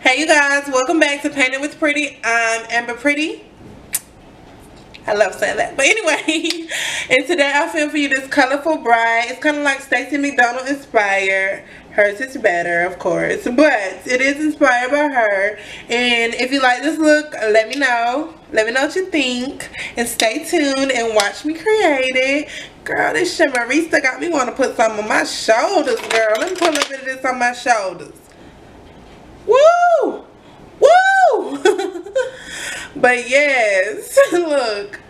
Hey you guys, welcome back to Painting with Pretty. I'm Amber Pretty. I love saying that. But anyway, and today I filmed for you this colorful bride. It's kind of like Stacey McDonald inspired. Hers is better, of course, but it is inspired by her. And if you like this look, let me know. Let me know what you think. And stay tuned and watch me create it. Girl, this Shimarista got me want to put some on my shoulders, girl. Let me put a little bit of this on my shoulders. Woo! Woo! But yes, look.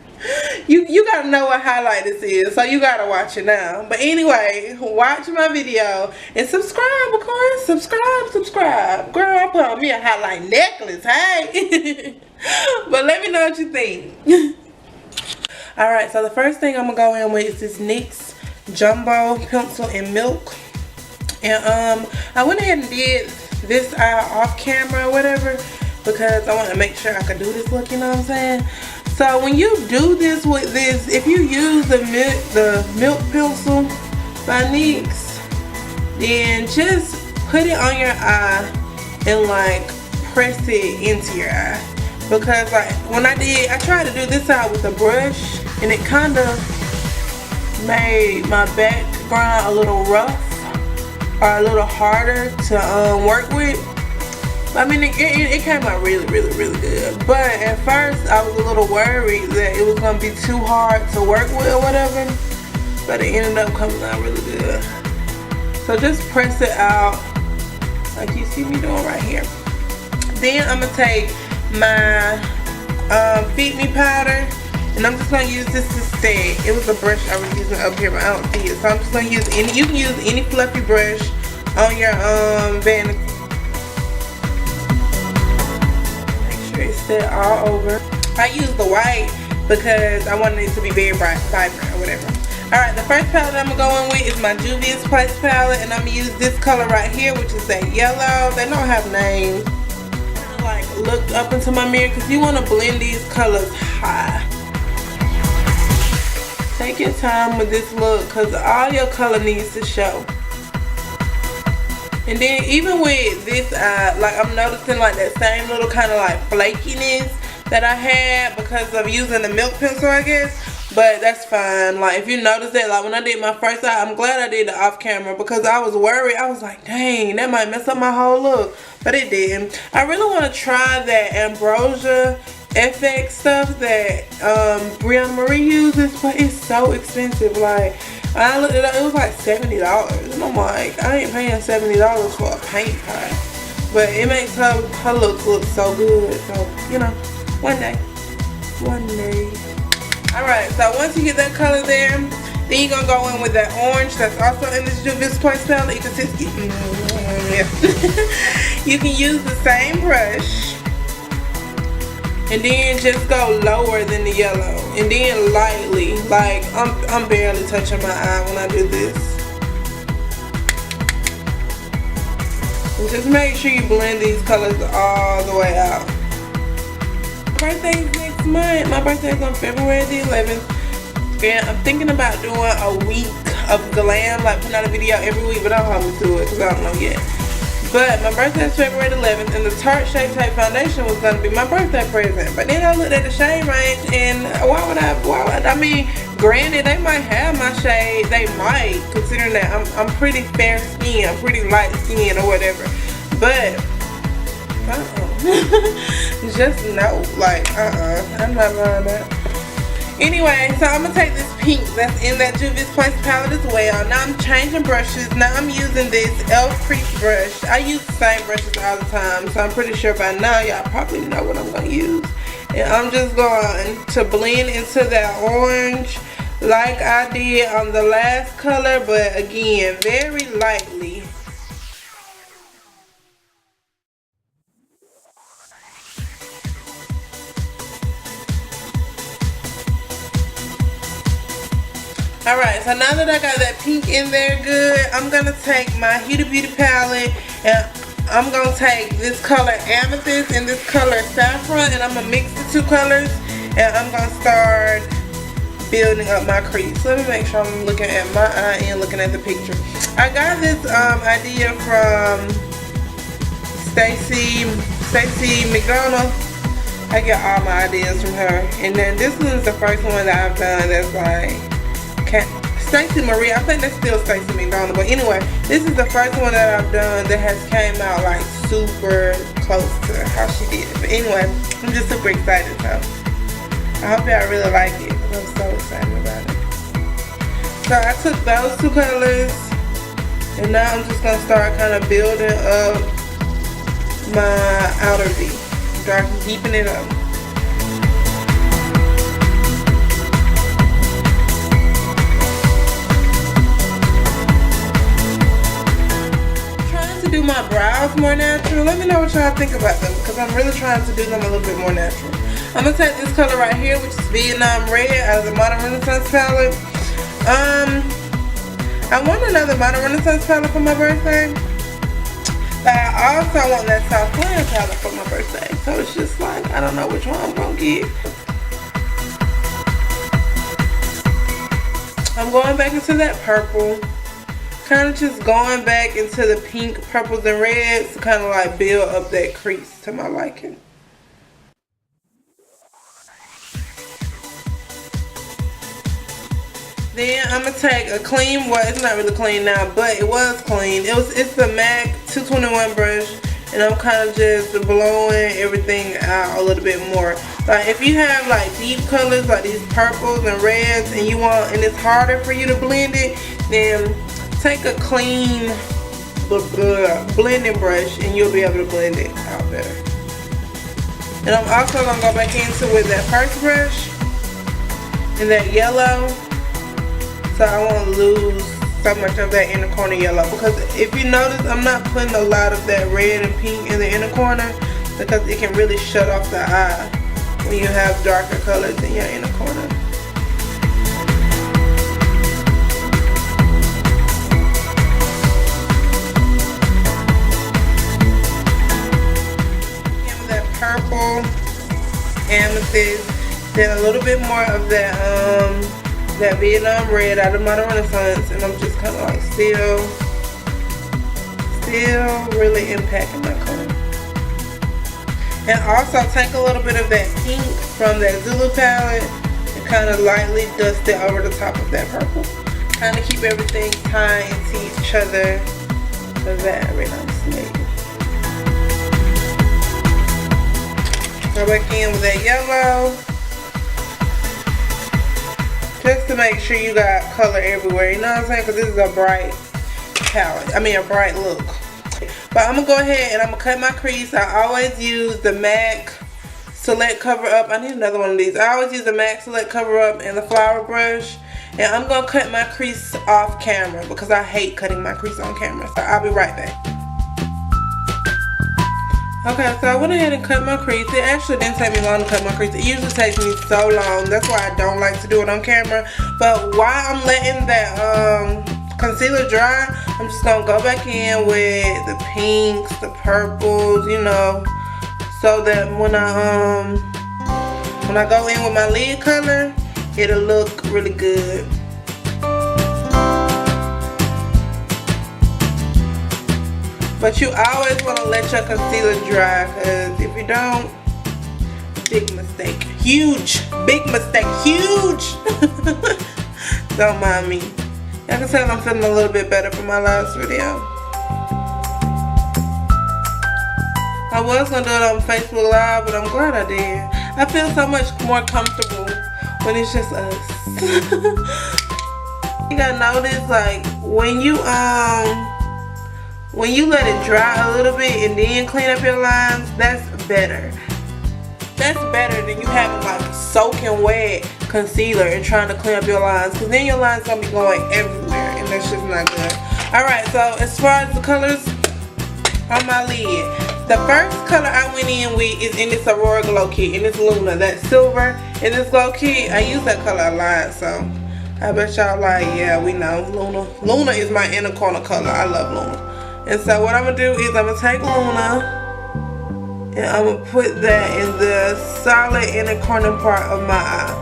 You gotta know what highlight this is, so you gotta watch it now. But anyway, watch my video and subscribe, of course. Subscribe. Girl, I put on me a highlight necklace, hey. But let me know what you think. Alright, so the first thing I'm gonna go in with is this NYX Jumbo Pencil in Milk. And I went ahead and did this eye off camera or whatever because I want to make sure I could do this look, you know what I'm saying? So when you do this with this, if you use the milk pencil by NYX, then just put it on your eye and like press it into your eye. Because like when I tried to do this eye with a brush and it kind of made my background a little rough or a little harder to work with. I mean, it came out really good. But at first, I was a little worried that it was going to be too hard to work with or whatever. But it ended up coming out really good. So just press it out like you see me doing right here. Then I'm going to take my Feed Me powder. And I'm just going to use this instead. It was a brush I was using up here, but I don't see it. So I'm just going to use any, you can use any fluffy brush on your vanity. It's set all over. I use the white because I wanted it to be very bright, vibrant or whatever. Alright, the first palette I'm going to go in with is my Juvia's Place palette. And I'm going to use this color right here, which is that yellow. They don't have names. I like looked up into my mirror because you want to blend these colors high. Take your time with this look because all your color needs to show. And then even with this eye, like I'm noticing like that same little kind of like flakiness that I had because of using the milk pencil, I guess. But that's fine. Like if you notice that, like when I did my first eye, I'm glad I did it off camera because I was worried. I was like, dang, that might mess up my whole look. But it didn't. I really want to try that Ambrosia FX stuff that Brianna Marie uses, but it's so expensive. Like I looked it up, it was like $70, and I'm like, I ain't paying $70 for a paint pot. But it makes her look so good. So you know, one day. Alright, so once you get that color there, then you're gonna go in with that orange that's also in this Juvia's Place palette. You can just you can use the same brush. And then just go lower than the yellow. And then lightly. Like, I'm barely touching my eye when I do this. And just make sure you blend these colors all the way out. My birthday's next month. My birthday's on February the 11th. And I'm thinking about doing a week of glam. Like, putting out a video every week. But I don't have to do it because I don't know yet. But my birthday is February the 11th, and the Tarte Shape Tape Foundation was going to be my birthday present. But then I looked at the shade range, and why would I mean, granted, they might have my shade. They might, considering that I'm pretty fair skin, I'm pretty light skin or whatever. But, just no, like, I'm not buying that. Anyway, so I'm going to take this pink that's in that Juvia's Place palette as well. Now I'm changing brushes. Now I'm using this Crease brush. I use the same brushes all the time, so I'm pretty sure by now y'all probably know what I'm going to use. And I'm just going to blend into that orange like I did on the last color, but again, very lightly. Alright, so now that I got that pink in there good, I'm going to take my Huda Beauty palette and I'm going to take this color Amethyst and this color Saffron, and I'm going to mix the two colors and I'm going to start building up my crease. Let me make sure I'm looking at my eye and looking at the picture. I got this idea from Stacey McDonald. I get all my ideas from her. And then this one's the first one that I've done that's like Stacey Marie. I think that's still Stacey McDonald. But anyway, this is the first one that I've done that has came out like super close to how she did it. But anyway, I'm just super excited. So I hope y'all really like it. I'm so excited about it. So I took those two colors. And now I'm just going to start kind of building up my outer V. Deepen it up. Trying to do my brows more natural. Let me know what y'all think about them, because I'm really trying to do them a little bit more natural. I'm going to take this color right here, which is Vietnam Red, out of the Modern Renaissance palette. I want another Modern Renaissance palette for my birthday. But I also want that South Plan palette for my birthday. So it's just like, I don't know which one I'm going to get. I'm going back into that purple. Kind of just going back into the pink, purples, and reds to kind of like build up that crease to my liking. Then I'm gonna take a clean, well, it's not really clean now, but it was clean. It's the MAC 221 brush, and I'm kind of just blowing everything out a little bit more. Like if you have like deep colors like these purples and reds, and it's harder for you to blend it, then take a clean blending brush, and you'll be able to blend it out better. And I'm also gonna go back into with that first brush and that yellow. So I won't lose so much of that inner corner yellow, because if you notice, I'm not putting a lot of that red and pink in the inner corner, because it can really shut off the eye when you have darker colors in your inner corner. Again with that purple, amethyst, then a little bit more of that Vietnam Red out of Modern Renaissance, and I'm just kind of like still really impacting my color. And also take a little bit of that pink from that Zulu palette and kind of lightly dust it over the top of that purple. Kind of keep everything tied into each other very nicely. Go back in with that yellow. Just to make sure you got color everywhere, you know what I'm saying? Because this is a bright palette, a bright look. But I'm going to go ahead and I'm going to cut my crease. I always use the MAC Select Cover Up. I need another one of these. I always use the MAC Select Cover Up and the flower brush. And I'm going to cut my crease off camera, because I hate cutting my crease on camera. So I'll be right back. Okay, so I went ahead and cut my crease. It actually didn't take me long to cut my crease. It usually takes me so long. That's why I don't like to do it on camera. But while I'm letting that concealer dry, I'm just going to go back in with the pinks, the purples, you know, so that when I go in with my lid color, it'll look really good. But you always want to let your concealer dry, because if you don't, big mistake. Huge. Big mistake. Huge. Don't mind me. Y'all can tell I'm feeling a little bit better from my last video. I was going to do it on Facebook Live, but I'm glad I did. I feel so much more comfortable when it's just us. You gotta notice, like, when you let it dry a little bit and then clean up your lines, that's better. That's better than you having like soaking wet concealer and trying to clean up your lines, because then your lines gonna be going everywhere, and that's just not good. Alright, so as far as the colors on my lid, the first color I went in with is in this Aurora Glow Kit, and it's Luna. That silver in this Glow Kit, I use that color a lot, so I bet y'all like, yeah, we know Luna. Luna is my inner corner color. I love Luna. And so what I'm going to do is I'm going to take Luna and I'm going to put that in the solid inner corner part of my eye.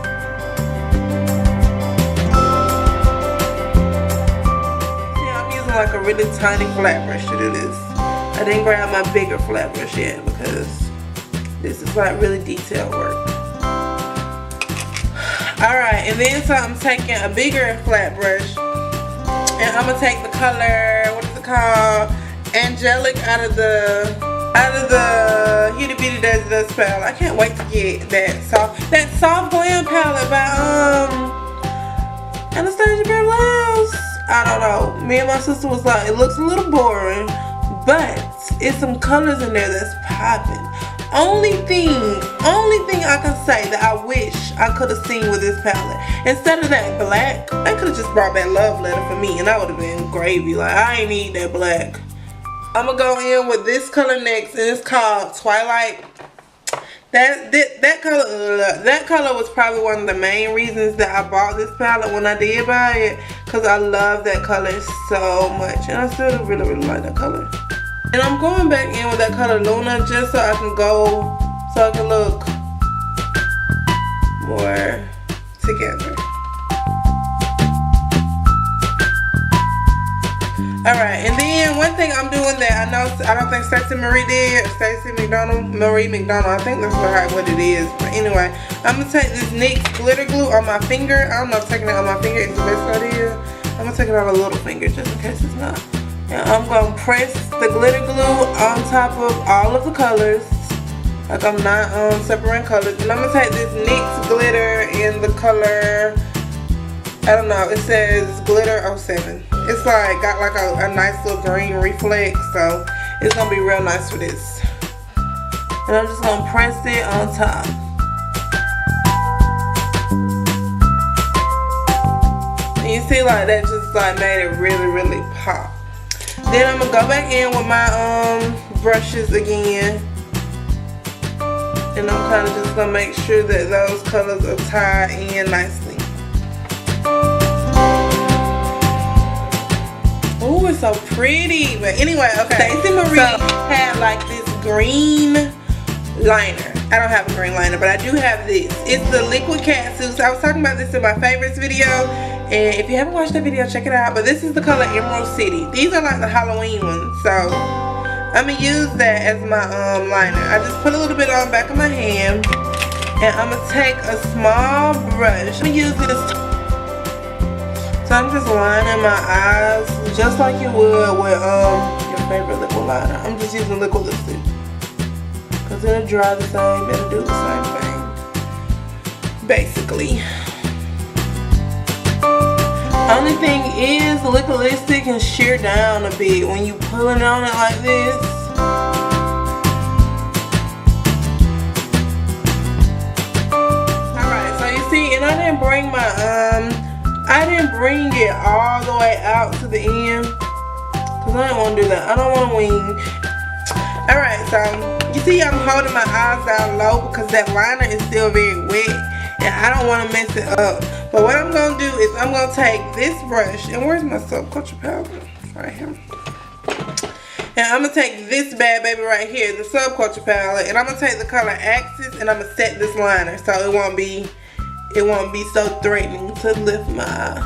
See, I'm using like a really tiny flat brush to do this. I I didn't grab my bigger flat brush yet because this is like really detailed work. Alright, and then so I'm taking a bigger flat brush and I'm gonna take the color, what is it called? Angelic out of the Huda Beauty Dust palette. I can't wait to get that soft glam palette by Anastasia Beverly Hills. I don't know. Me and my sister was like, it looks a little boring, but it's some colors in there that's popping. Only thing I can say that I wish I could have seen with this palette, instead of that black, they could have just brought that love letter for me and I would have been gravy. Like, I ain't need that black. I'm gonna go in with this color next, and it's called Twilight. That color was probably one of the main reasons that I bought this palette when I did buy it, because I love that color so much, and I still really like that color. And I'm going back in with that color Luna just so I can look more together. Alright, and then one thing I'm doing that I don't think Stacey Marie did, Marie McDonald, I think that's what it is. But anyway, I'm going to take this NYX glitter glue on my finger. I don't know if taking it on my finger is the best idea. I'm going to take it on a little finger just in case it's not. And I'm going to press the glitter glue on top of all of the colors. Like I'm not separating colors. And I'm going to take this NYX glitter in the color, I don't know, it says glitter 07. It's like got like a nice little green reflex, so it's gonna be real nice for this. And I'm just gonna press it on top. And you see, like that just like made it really pop. Then I'm gonna go back in with my brushes again, and I'm kind of just gonna make sure that those colors are tied in nicely. Oh, it's so pretty. But anyway, okay. Stacey Marie had like this green liner. I don't have a green liner, but I do have this. It's the Liquid Catsuit. I was talking about this in my favorites video, and if you haven't watched that video, check it out. But this is the color Emerald City. These are like the Halloween ones, so I'm gonna use that as my liner. I just put a little bit on the back of my hand, and I'm gonna take a small brush. I'm gonna use this. So I'm just lining my eyes just like you would with your favorite liquid liner. I'm just using liquid lipstick because it'll dry the same, it'll do the same thing basically. Only thing is the liquid lipstick can shear down a bit when you pulling on it like this. Alright, so you see, and I didn't bring it all the way out to the end because I don't want to do that. I don't want to wing. Alright, so you see I'm holding my eyes down low because that liner is still very wet and I don't want to mess it up. But what I'm going to do is I'm going to take this brush, and where's my Subculture palette? Right here. And I'm going to take this bad baby right here, the Subculture palette, and I'm going to take the color Axis and I'm going to set this liner so it won't be so threatening to lift my eye.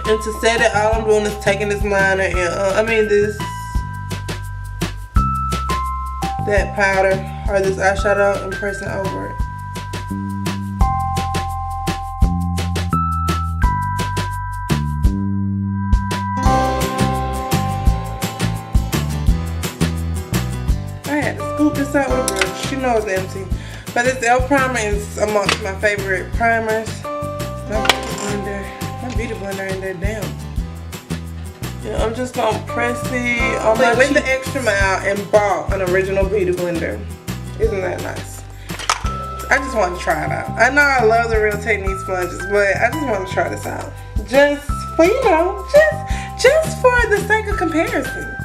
And to set it, all I'm doing is taking this liner and that powder or this eyeshadow and pressing over it. I had to scoop this out with a brush. You know it's empty. But this e.l.f. primer is amongst my favorite primers. My beauty blender ain't that damn. Yeah, I'm just gonna press it on my went the extra mile and bought an original beauty blender. Isn't that nice? I just want to try it out. I know I love the Real Technique sponges, but I just want to try this out. Just for, you know, just for the sake of comparison.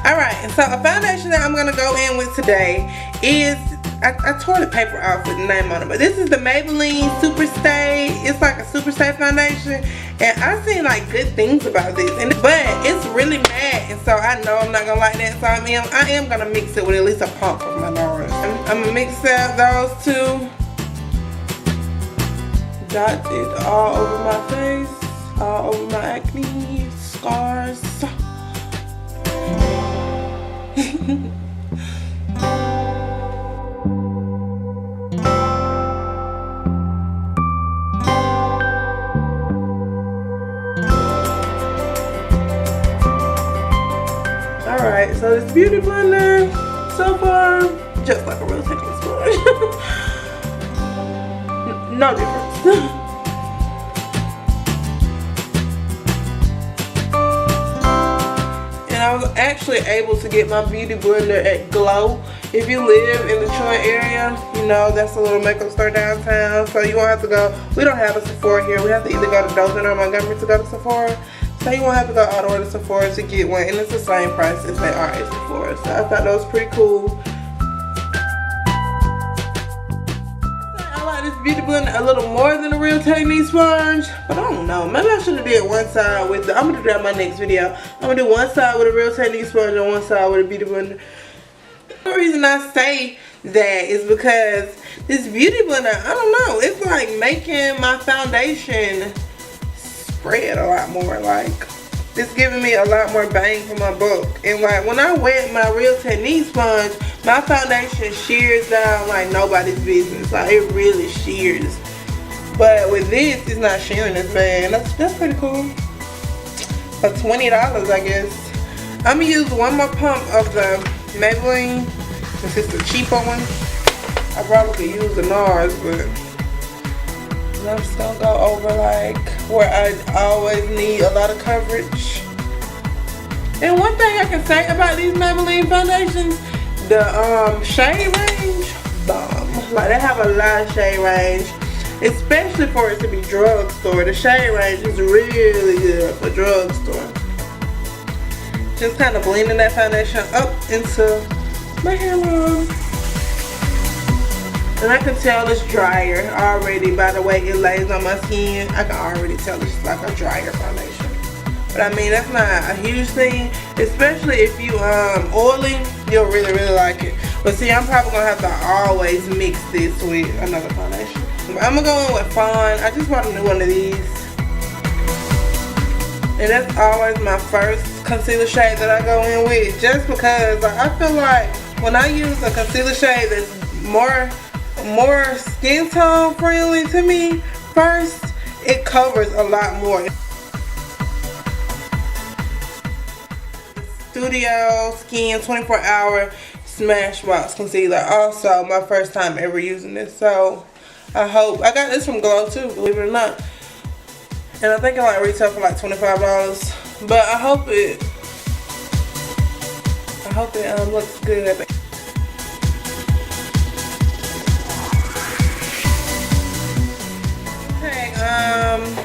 Alright, and so a foundation that I'm gonna go in with today is, I tore the paper off with the name on it, but this is the Maybelline Super Stay. It's like a Super Stay foundation, and I've seen like good things about this, but it's really matte, and so I know I'm not gonna like that. So I am gonna mix it with at least a pump of my nose. I'm gonna mix out those two, dot it all over my face, all over my acne scars. Alright, so this beauty blender so far, just like a real technique sponge. No difference. And I was actually able to get my beauty blender at Glow. If you live in the Detroit area, you know that's a little makeup store downtown, so you won't have to go. We don't have a Sephora here. We have to either go to Dothan or Montgomery to go to Sephora. So you won't have to go all the way to Sephora to get one, and it's the same price as they are at Sephora. So I thought that was pretty cool. I like this beauty blender a little more than a Real Technique sponge, but I don't know. Maybe I should have did one side with the. I'm gonna do that in my next video. I'm gonna do one side with a Real Technique sponge and one side with a beauty blender. The reason I say that is because this beauty blender, I don't know, it's like making my foundation spread a lot more. Like, it's giving me a lot more bang for my buck. And like when I wet my Real Technique sponge, my foundation shears down like nobody's business. Like, it really shears. But with this, it's not shearing as bad. That's pretty cool. For $20, I guess. I'm gonna use one more pump of the Maybelline, since it's the cheaper one. I probably could use the NARS, but I'm just gonna go over like where I always need a lot of coverage. And one thing I can say about these Maybelline foundations, the shade range, bomb. Like, they have a lot of shade range, especially for it to be drugstore. The shade range is really good for drugstore. Just kind of blending that foundation up into my hairline. And I can tell it's drier already by the way it lays on my skin. I can already tell it's like a drier foundation. But I mean, that's not a huge thing. Especially if you oily, you'll really like it. But see, I'm probably gonna have to always mix this with another foundation. But I'm gonna go in with Fawn. I just bought a new one of these. And that's always my first concealer shade that I go in with, just because like, I feel like when I use a concealer shade that's more skin tone friendly to me first, it covers a lot more. Studio Skin 24-hour Smashbox concealer. Also my first time ever using this, so I got this from Glow too, believe it or not. And I think it like retail for like $25. But I hope it looks good. Okay, I'm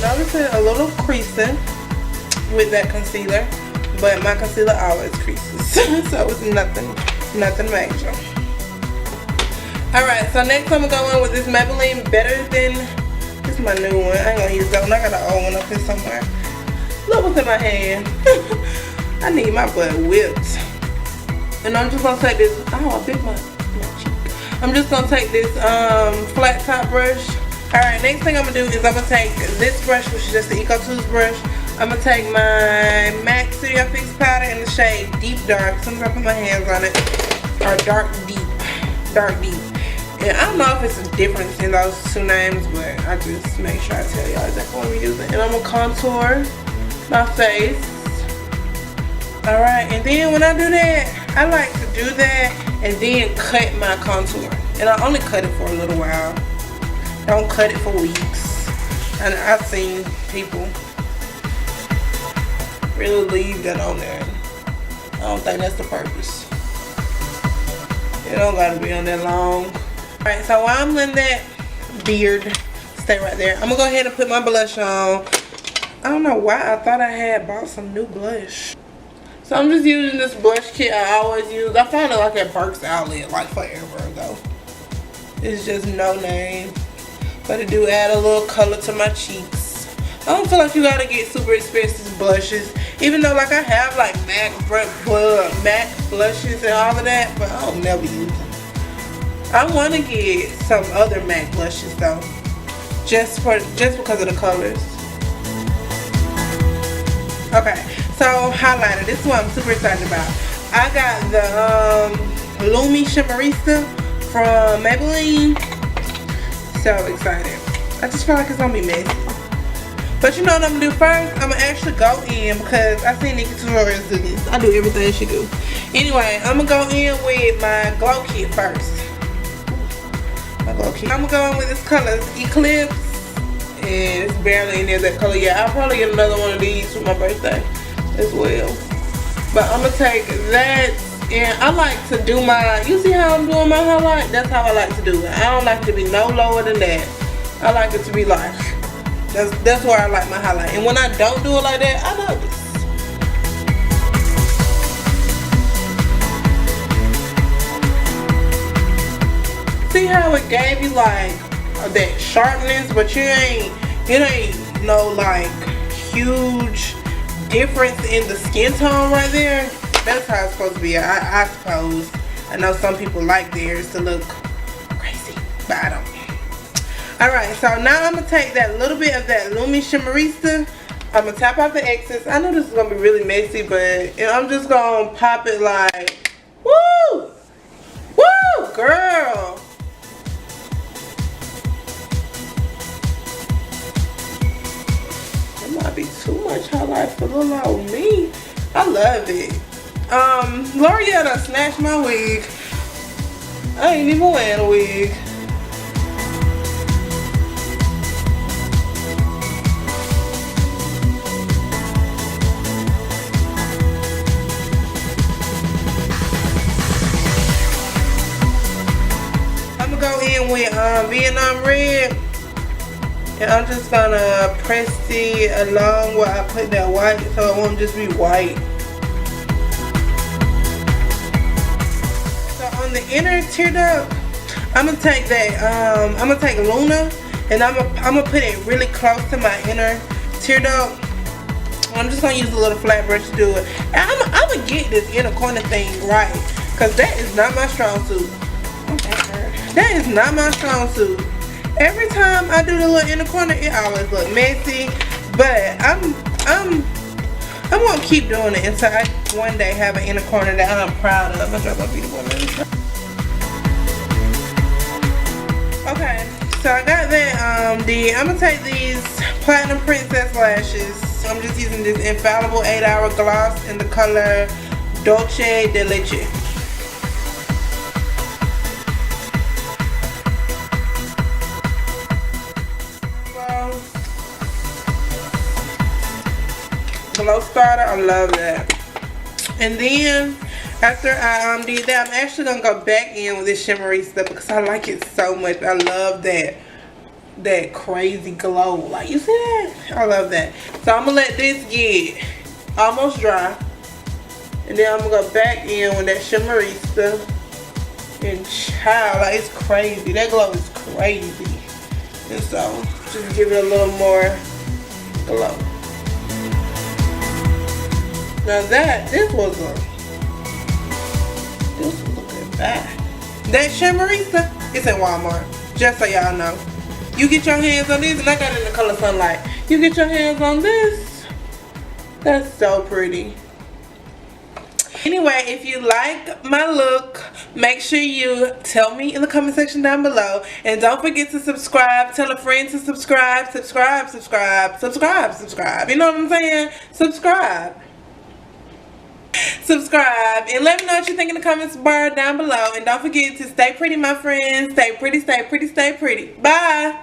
noticing a little creasing with that concealer. But my concealer always creases, so it's nothing major. Alright, so next I'm gonna go in with this Maybelline Better Than. This is my new one. I ain't gonna use that one. I got an old one up here somewhere. Look what's in my hand. I need my butt whipped. And I'm just gonna take this. Oh, I bit my cheek. I'm just gonna take this flat top brush. Alright, next thing I'm gonna do is I'm gonna take this brush, which is just the Eco Toothbrush. I'm gonna take my MAC Studio Fix powder in the shade Deep Dark. Sometimes I put my hands on it. Or Dark Deep. Dark Deep. And I don't know if it's a difference in those two names, but I just make sure I tell y'all exactly what I'm using. And I'm gonna contour my face. Alright, and then when I do that, I like to do that and then cut my contour. And I only cut it for a little while. Don't cut it for weeks. And I've seen people really leave that on there. I don't think that's the purpose. It don't gotta be on that long. Alright, so while I'm letting that beard stay right there, I'm gonna go ahead and put my blush on. I don't know why I thought I had bought some new blush. So I'm just using this blush kit I always use. I found it like at Burke's Outlet like forever ago. It's just no name, but it do add a little color to my cheeks. I don't feel like you gotta get super expensive blushes, even though like I have like MAC blushes and all of that, but I don't never use them. I want to get some other MAC blushes though, just because of the colors. Okay, so highlighter. This is what I'm super excited about. I got the Lumi Shimmerista from Maybelline. So excited. I just feel like it's gonna be messy. But you know what I'm gonna do first? I'm gonna actually go in because I seen Nikki tutorials do this. I do everything she do. Anyway, I'm gonna go in with my glow kit first. My glow kit. I'm gonna go in with this color, Eclipse. And it's barely any of that color yet. I'll probably get another one of these for my birthday as well. But I'm gonna take that, and I like to do my, you see how I'm doing my highlight? That's how I like to do it. I don't like it to be no lower than that. I like it to be like, that's where I like my highlight. And when I don't do it like that, I notice. See how it gave you like that sharpness, but it ain't no like huge difference in the skin tone right there. That's how it's supposed to be. I suppose. I know some people like theirs to look crazy, but I don't. Alright, so now I'm gonna take that little bit of that Lumi Shimmerista. I'm gonna tap out the excess. I know this is gonna be really messy, but I'm just gonna pop it like, woo! Woo, girl! Might be too much highlight for little old me. I love it. L'Oreal done snatched my wig. I ain't even wearing a wig. I'm gonna go in with Vietnam Red. And I'm just gonna press it along where I put that white so it won't just be white. So on the inner tear duct, I'm gonna take that, I'm gonna take Luna and I'm gonna put it really close to my inner tear duct. I'm just gonna use a little flat brush to do it. And I'm gonna get this inner corner thing right, because that is not my strong suit. That is not my strong suit. Every time I do the little inner corner, it always look messy. But I'm gonna keep doing it until I one day have an inner corner that I'm proud of. I'm gonna be the one. Okay, so I got that. I'm gonna take these Platinum Princess lashes. I'm just using this Infallible 8-Hour Gloss in the color Dolce de Leche. Glow starter, I love that. And then after I did that, I'm actually gonna go back in with this shimmery stuff because I like it so much. I love that crazy glow. Like, you see that? I love that. So I'm gonna let this get almost dry, and then I'm gonna go back in with that shimmery stuff. And child, like, it's crazy. That glow is crazy. And so just give it a little more glow. Now this was a good buy. That Shimmerista, it's in Walmart. Just so y'all know. You get your hands on this, and I got it in the color Sunlight. You get your hands on this. That's so pretty. Anyway, if you like my look, make sure you tell me in the comment section down below. And don't forget to subscribe. Tell a friend to subscribe. Subscribe. You know what I'm saying? Subscribe. And let me know what you think in the comments bar down below. And don't forget to stay pretty, my friends. Stay pretty. Bye.